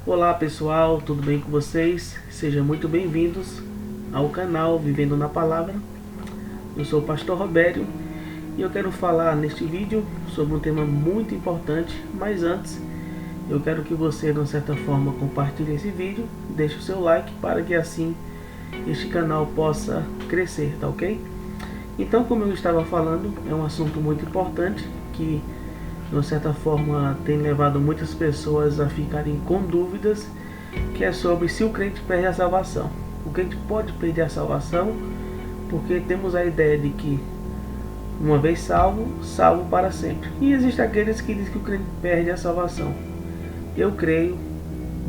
Olá pessoal, tudo bem com vocês? Sejam muito bem-vindos ao canal Vivendo na Palavra. Eu sou o Pastor Robério e eu quero falar neste vídeo sobre um tema muito importante, mas antes eu quero que você, de uma certa forma, compartilhe esse vídeo, deixe o seu like para que assim este canal possa crescer, tá ok? Então, como eu estava falando, é um assunto muito importante que de uma certa forma tem levado muitas pessoas a ficarem com dúvidas, que é sobre se o crente perde a salvação. O crente pode perder a salvação, porque temos a ideia de que uma vez salvo, salvo para sempre. E existem aqueles que dizem que o crente perde a salvação. Eu creio,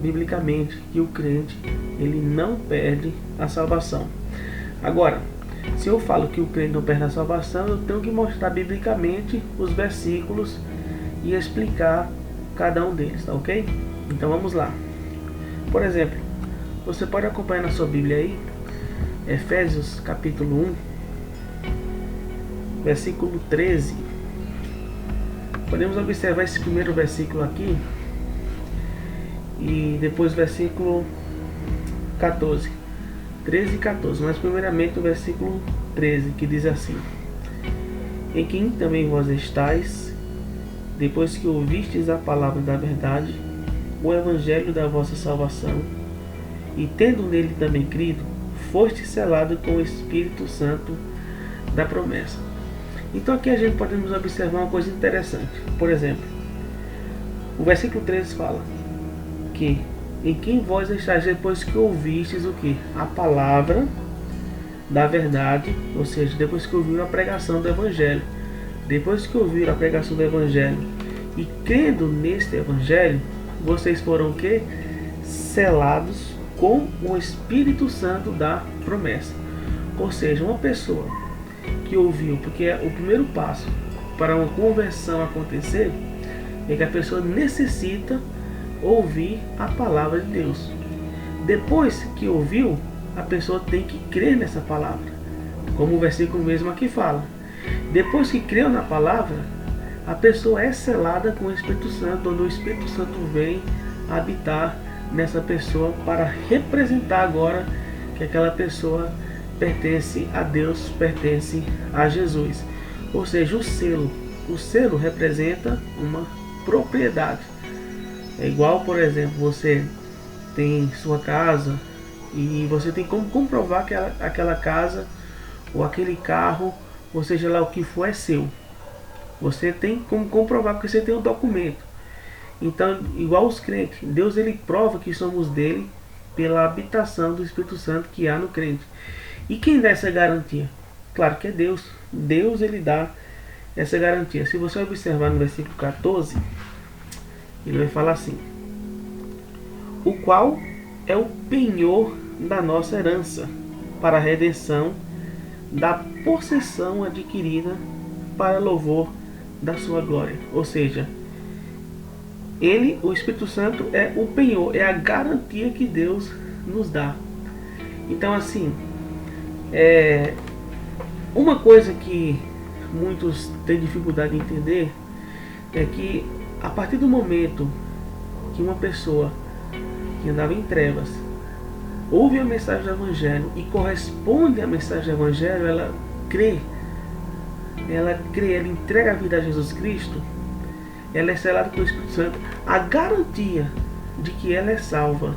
biblicamente, que o crente ele não perde a salvação. Agora, se eu falo que o crente não perde a salvação, eu tenho que mostrar biblicamente os versículos e explicar cada um deles, tá ok? Então vamos lá. Por exemplo, você pode acompanhar na sua Bíblia aí, Efésios capítulo 1, versículo 13. Podemos observar esse primeiro versículo aqui e depois o versículo 14. 13 e 14, mas primeiramente o versículo 13, que diz assim: em quem também vós estáis, depois que ouvistes a palavra da verdade, o evangelho da vossa salvação, e tendo nele também crido, foste selado com o Espírito Santo da promessa. Então aqui a gente podemos observar uma coisa interessante. Por exemplo, o versículo 13 fala que em quem vós estáis depois que ouvistes o que? A palavra da verdade, ou seja, depois que ouviram a pregação do evangelho. Depois que ouviram a pregação do evangelho e crendo neste evangelho, vocês foram o que? Selados com o Espírito Santo da promessa. Ou seja, uma pessoa que ouviu, porque o primeiro passo para uma conversão acontecer é que a pessoa necessita ouvir a palavra de Deus. Depois que ouviu, a pessoa tem que crer nessa palavra, como o versículo mesmo aqui fala. Depois que creu na palavra, a pessoa é selada com o Espírito Santo, onde o Espírito Santo vem habitar nessa pessoa para representar agora que aquela pessoa pertence a Deus, pertence a Jesus. Ou seja, o selo representa uma propriedade. É igual, por exemplo, você tem sua casa e você tem como comprovar que aquela casa ou aquele carro, ou seja lá o que for, é seu. Você tem como comprovar porque você tem um documento. Então, igual os crentes, Deus ele prova que somos dele pela habitação do Espírito Santo que há no crente. E quem dá essa garantia? Claro que é Deus. Deus ele dá essa garantia. Se você observar no versículo 14, ele vai falar assim: o qual é o penhor da nossa herança para a redenção da possessão adquirida para louvor da sua glória. Ou seja, ele, o Espírito Santo, é o penhor, é a garantia que Deus nos dá. Então, assim, uma coisa que muitos têm dificuldade de entender é que a partir do momento que uma pessoa que andava em trevas ouve a mensagem do Evangelho e corresponde à mensagem do Evangelho, ela crê, ela entrega a vida a Jesus Cristo, ela é selada com o Espírito Santo. A garantia de que ela é salva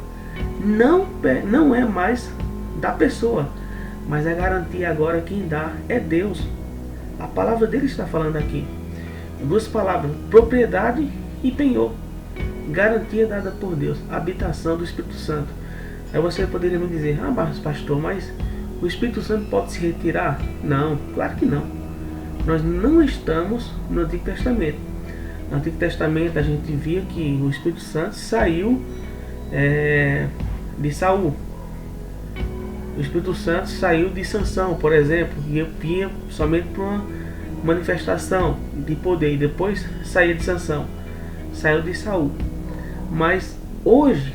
não é mais da pessoa, mas a garantia agora quem dá é Deus. A palavra dele está falando aqui. Duas palavras, propriedade e penhor. Garantia dada por Deus, habitação do Espírito Santo. Aí você poderia me dizer: ah, mas pastor, mas o Espírito Santo pode se retirar? Não, claro que não. Nós não estamos no Antigo Testamento. No Antigo Testamento a gente via que o Espírito Santo saiu de Saul. O Espírito Santo saiu de Sansão, por exemplo, e ia somente para uma manifestação de poder, e depois saía de Sansão, saiu de Saul. Mas hoje,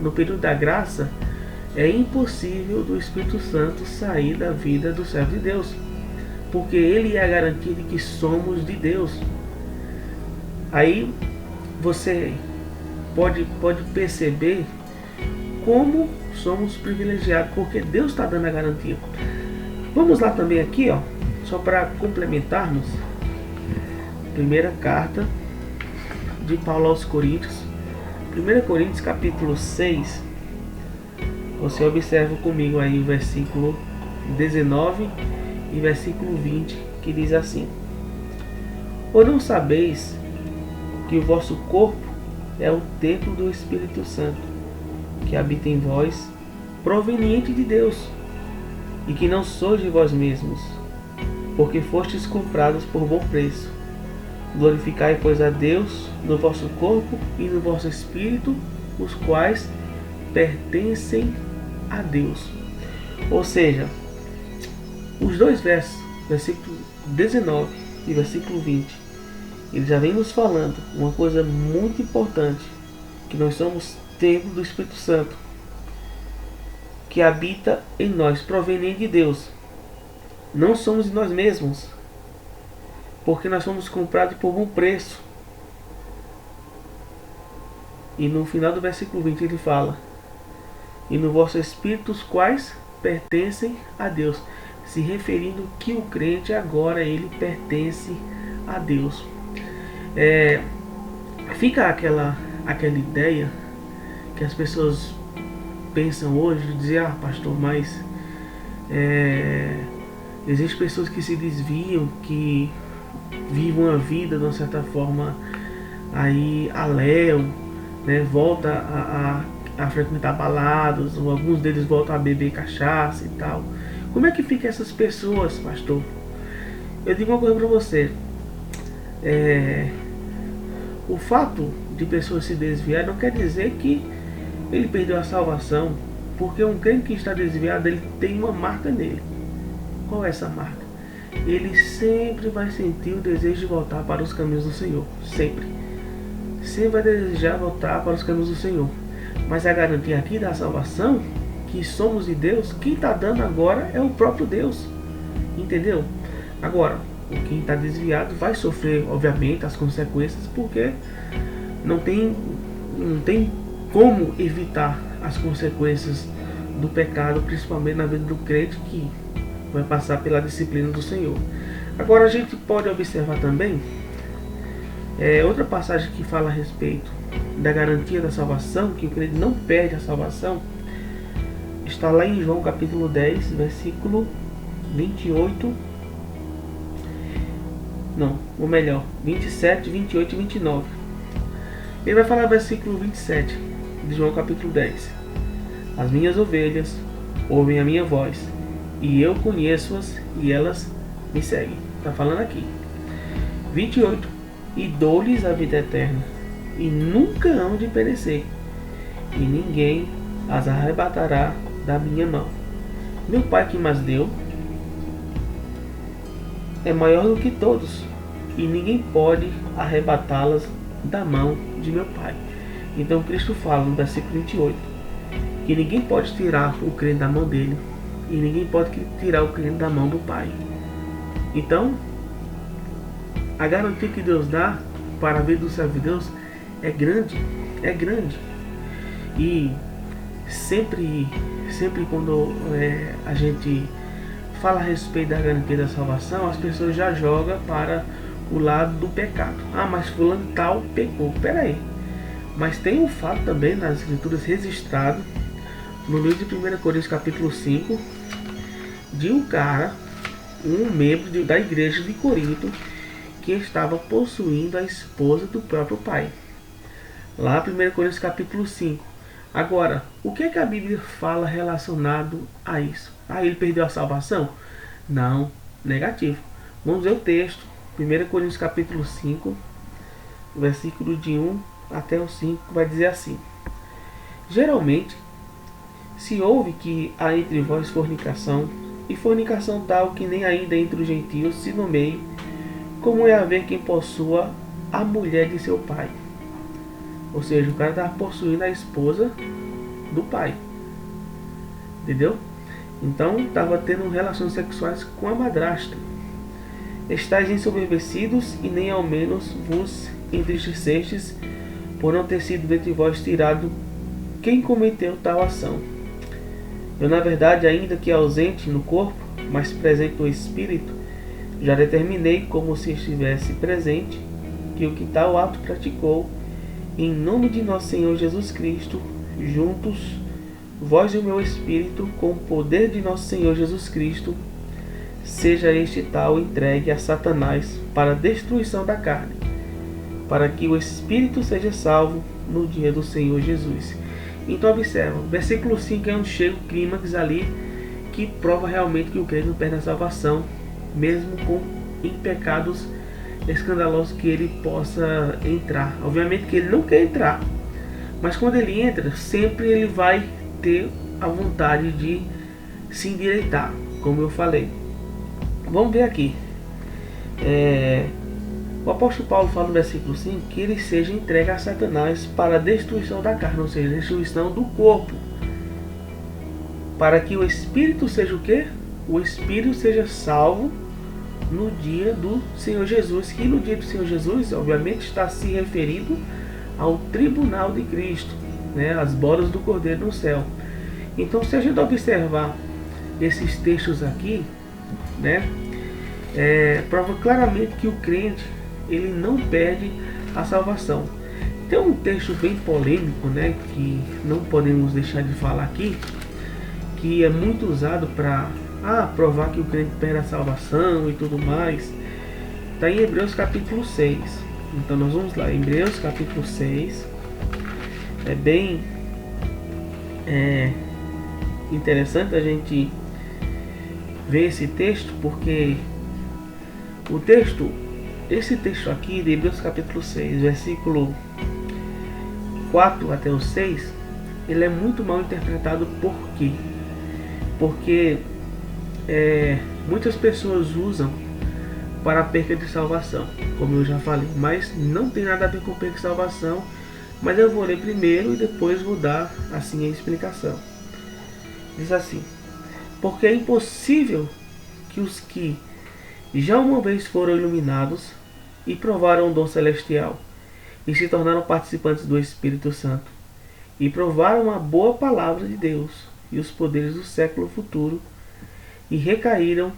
no período da graça, é impossível do Espírito Santo sair da vida do servo de Deus, porque ele é a garantia de que somos de Deus. Aí você pode perceber como somos privilegiados, porque Deus está dando a garantia. Vamos lá também aqui, ó, só para complementarmos. Primeira carta de Paulo aos Coríntios, 1 Coríntios capítulo 6. Você observa comigo aí o versículo 19 e versículo 20, que diz assim: ou não sabeis que o vosso corpo é o templo do Espírito Santo, que habita em vós, proveniente de Deus, e que não sois de vós mesmos, porque fostes comprados por bom preço. Glorificai, pois, a Deus no vosso corpo e no vosso espírito, os quais pertencem a Deus. Ou seja, os dois versos, versículo 19 e versículo 20, ele já vem nos falando uma coisa muito importante, que nós somos templo do Espírito Santo, que habita em nós, proveniente de Deus. Não somos de nós mesmos, porque nós fomos comprados por bom preço. E no final do versículo 20 ele fala: e no vosso espírito, os quais pertencem a Deus, se referindo que o crente agora ele pertence a Deus. Fica aquela ideia que as pessoas pensam hoje, de dizer: ah, pastor, mas existem pessoas que se desviam, que vivem uma vida de uma certa forma aí aléu, né? Volta a frequentar baladas, ou alguns deles voltam a beber cachaça e tal. Como é que fica essas pessoas, pastor? Eu digo uma coisa para você: o fato de pessoas se desviar não quer dizer que ele perdeu a salvação, porque um crente que está desviado, ele tem uma marca nele. Qual é essa marca? Ele sempre vai sentir o desejo de voltar para os caminhos do Senhor. Sempre vai desejar voltar para os caminhos do Senhor. Mas a garantia aqui da salvação, que somos de Deus, quem está dando agora é o próprio Deus. Entendeu? Agora, quem está desviado vai sofrer, obviamente, as consequências, porque não tem como evitar as consequências do pecado, principalmente na vida do crente, que vai passar pela disciplina do Senhor. Agora a gente pode observar também outra passagem que fala a respeito da garantia da salvação, que o crente não perde a salvação, está lá em João capítulo 10, versículo 28, não, ou melhor, 27, 28 e 29. Ele vai falar versículo 27 de João capítulo 10: as minhas ovelhas ouvem a minha voz, e eu conheço-as, e elas me seguem. Está falando aqui. 28: e dou-lhes a vida eterna, e nunca hão de perecer, e ninguém as arrebatará da minha mão. Meu Pai que mas deu é maior do que todos, e ninguém pode arrebatá-las da mão de meu Pai. Então Cristo fala no versículo 28 que ninguém pode tirar o crente da mão dele, e ninguém pode tirar o crente da mão do Pai. Então, a garantia que Deus dá para a vida do servo de Deus é grande, é grande. E sempre quando a gente fala a respeito da garantia da salvação, as pessoas já jogam para o lado do pecado. Ah, mas fulano tal pecou. Pera aí. Mas tem um fato também nas escrituras registrado no livro de 1 Coríntios capítulo 5, de um cara, um membro da igreja de Corinto, que estava possuindo a esposa do próprio pai. Lá 1 Coríntios capítulo 5. Agora, o que é que a Bíblia fala relacionado a isso? Ah, ele perdeu a salvação? Não, negativo. Vamos ver o texto. 1 Coríntios capítulo 5, versículo de 1 até o 5, vai dizer assim: geralmente se ouve que há entre vós fornicação, e fornicação tal que nem ainda entre os gentios se nomeie, como é haver quem possua a mulher de seu pai. Ou seja, o cara estava possuindo a esposa do pai. Entendeu? Então estava tendo relações sexuais com a madrasta. Estais ensoberbecidos, e nem ao menos vos entristecestes, por não ter sido dentre vós tirado quem cometeu tal ação. Eu, na verdade, ainda que ausente no corpo, mas presente no espírito, já determinei, como se estivesse presente, que o que tal ato praticou, em nome de nosso Senhor Jesus Cristo, juntos, vós e o meu espírito, com o poder de nosso Senhor Jesus Cristo, seja este tal entregue a Satanás para a destruição da carne, para que o espírito seja salvo no dia do Senhor Jesus. Então observa, versículo 5 é onde chega o clímax ali, que prova realmente que o crente não perde a salvação, mesmo em pecados escandalosos que ele possa entrar. Obviamente que ele não quer entrar, mas quando ele entra, sempre ele vai ter a vontade de se endireitar, como eu falei. Vamos ver aqui. O apóstolo Paulo fala no versículo 5 que ele seja entregue a Satanás para a destruição da carne, ou seja, a destruição do corpo, para que o espírito seja o quê? O espírito seja salvo no dia do Senhor Jesus, que no dia do Senhor Jesus, obviamente, está se referindo ao tribunal de Cristo, né? As bodas do Cordeiro no céu. Então, se a gente observar esses textos aqui, né, prova claramente que o crente ele não perde a salvação. Tem um texto bem polêmico, né, que não podemos deixar de falar aqui, que é muito usado para provar que o crente perde a salvação e tudo mais. Está em Hebreus capítulo 6. Então nós vamos lá, Hebreus capítulo 6. É bem interessante a gente ver esse texto, porque esse texto aqui de Hebreus capítulo 6, versículo 4 até o 6, ele é muito mal interpretado. Por quê? Porque muitas pessoas usam para a perca de salvação, como eu já falei, mas não tem nada a ver com perca de salvação. Mas eu vou ler primeiro e depois vou dar assim a explicação. Diz assim: porque é impossível que os que já uma vez foram iluminados e provaram o dom celestial e se tornaram participantes do Espírito Santo e provaram a boa palavra de Deus e os poderes do século futuro e recaíram,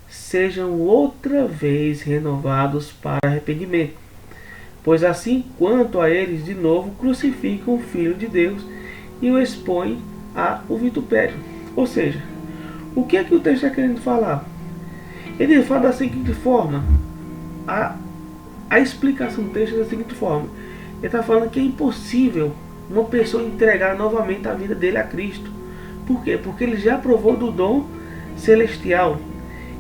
sejam outra vez renovados para arrependimento, pois assim quanto a eles de novo crucificam o Filho de Deus e o expõem ao vitupério. Ou seja, o que é que o texto está querendo falar? Ele fala da seguinte forma, a explicação do texto é da seguinte forma: ele está falando que é impossível uma pessoa entregar novamente a vida dele a Cristo. Por quê? Porque ele já provou do dom celestial,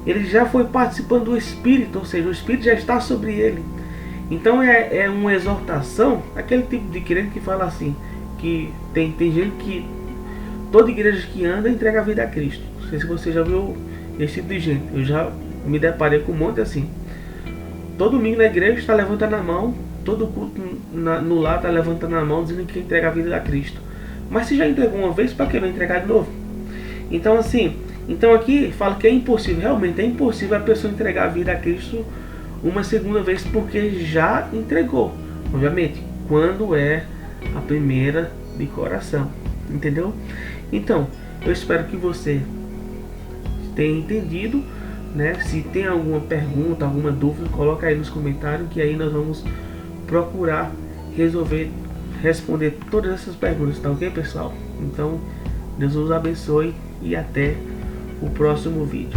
ele já foi participando do Espírito, ou seja, o Espírito já está sobre ele. Então é uma exortação, aquele tipo de crente que fala assim, que tem gente que toda igreja que anda entrega a vida a Cristo. Não sei se você já viu esse tipo de gente. Eu já me deparei com um monte assim. Todo domingo na igreja está levantando a mão, todo culto no lar está levantando a mão, dizendo que entrega a vida a Cristo. Mas se já entregou uma vez, para que não entregar de novo? Então assim, aqui fala que é impossível, realmente é impossível a pessoa entregar a vida a Cristo uma segunda vez, porque já entregou. Obviamente, quando é a primeira de coração. Entendeu? Então, eu espero que você tenha entendido, né? Se tem alguma pergunta, alguma dúvida, coloca aí nos comentários, que aí nós vamos procurar responder todas essas perguntas, tá ok, pessoal? Então, Deus os abençoe e até o próximo vídeo.